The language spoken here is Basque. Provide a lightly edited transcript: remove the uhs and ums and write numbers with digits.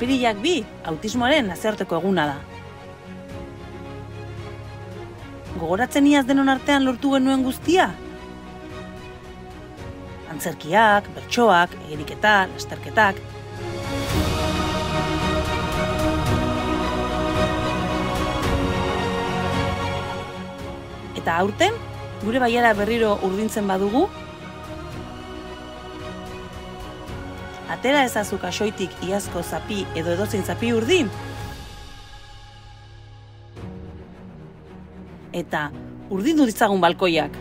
Apirilak 2, autismoaren nazioarteko eguna da. Gogoratzen iaz denon artean lortu genuen guztia? Antzerkiak, bertsoak, egeriketa, lasterketak. Eta aurten, gure baiara berriro urdintzen badugu, atera ezazu kasoitik iazko zapi edo edozein zapi urdin, eta urdindu ditzagun balkoiak.